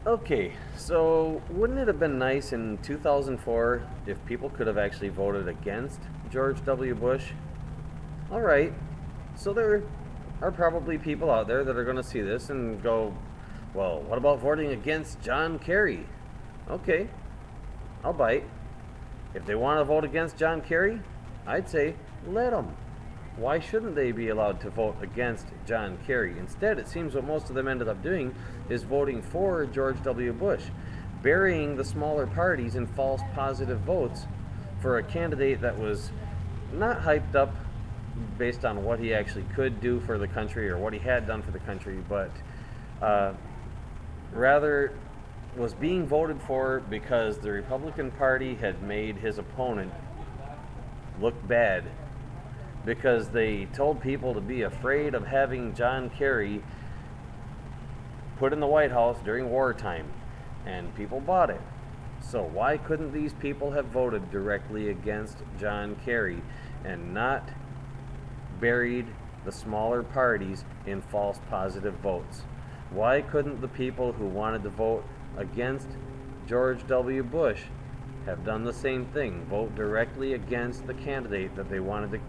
Okay, so wouldn't it have been nice in 2004 if people could have actually voted against George W. Bush? All right, so there are probably people out there that are going to see this and go, well, what about voting against John Kerry? Okay, I'll bite. If they want to vote against John Kerry, I'd say let them. Why shouldn't they be allowed to vote against John Kerry? Instead, it seems what most of them ended up doing is voting for George W. Bush, burying the smaller parties in false positive votes for a candidate that was not hyped up based on what he actually could do for the country or what he had done for the country, but rather was being voted for because the Republican Party had made his opponent look bad, because they told people to be afraid of having John Kerry put in the White House during wartime, and people bought it. So why couldn't these people have voted directly against John Kerry and not buried the smaller parties in false positive votes? Why couldn't the people who wanted to vote against George W. Bush have done the same thing, vote directly against the candidate that they wanted to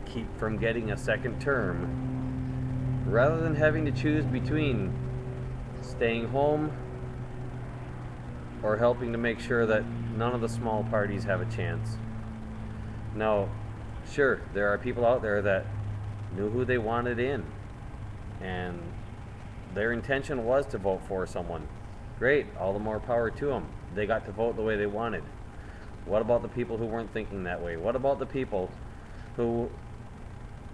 keep from getting a second term, rather than having to choose between staying home or helping to make sure that none of the small parties have a chance? Now, sure, there are people out there that knew who they wanted in, and their intention was to vote for someone. Great, all the more power to them. They got to vote the way they wanted. What about the people who weren't thinking that way? What about the people who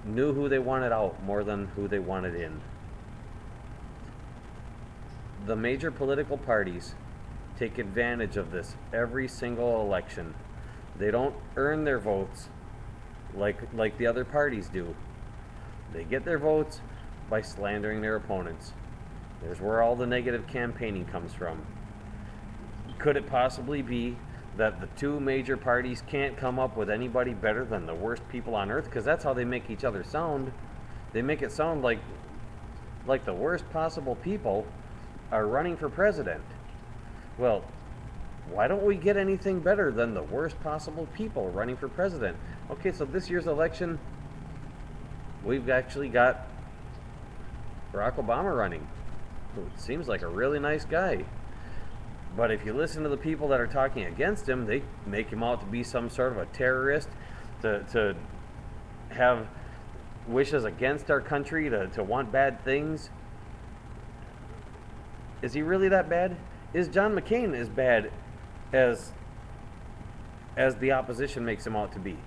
knew who they wanted out more than who they wanted in? The major political parties take advantage of this every single election. They don't earn their votes like the other parties do. They get their votes by slandering their opponents. There's where all the negative campaigning comes from. Could it possibly be that the two major parties can't come up with anybody better than the worst people on earth? Because that's how they make each other sound. They make it sound like the worst possible people are running for president. Well, why don't we get anything better than the worst possible people running for president? Okay, so this year's election, we've actually got Barack Obama running, who seems like a really nice guy. But if you listen to the people that are talking against him, they make him out to be some sort of a terrorist, to have wishes against our country, to want bad things. Is he really that bad? Is John McCain as bad as the opposition makes him out to be?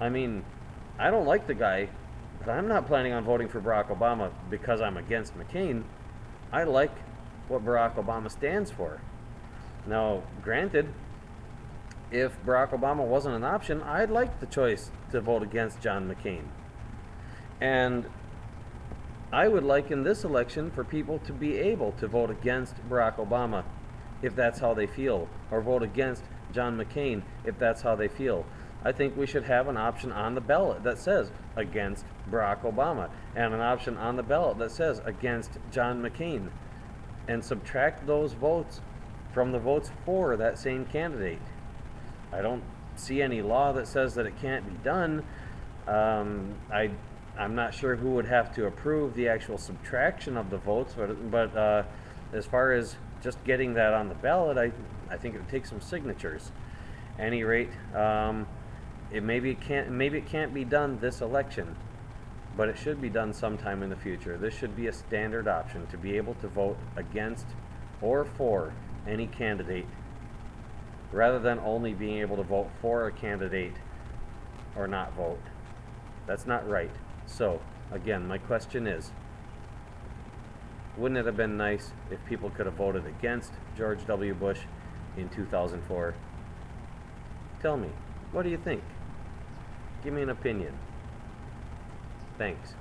I mean, I don't like the guy, but I'm not planning on voting for Barack Obama because I'm against McCain. I like what Barack Obama stands for. Now, granted, if Barack Obama wasn't an option, I'd like the choice to vote against John McCain. And I would like in this election for people to be able to vote against Barack Obama if that's how they feel, or vote against John McCain if that's how they feel. I think we should have an option on the ballot that says against Barack Obama, and an option on the ballot that says against John McCain, and subtract those votes from the votes for that same candidate. I don't see any law that says that it can't be done. I'm not sure who would have to approve the actual subtraction of the votes, but as far as just getting that on the ballot, I think it would take some signatures. At any rate, maybe it can't be done this election, but it should be done sometime in the future. This should be a standard option to be able to vote against or for any candidate, rather than only being able to vote for a candidate or not vote. That's not right. So, again, my question is, wouldn't it have been nice if people could have voted against George W. Bush in 2004? Tell me, what do you think? Give me an opinion. Thanks.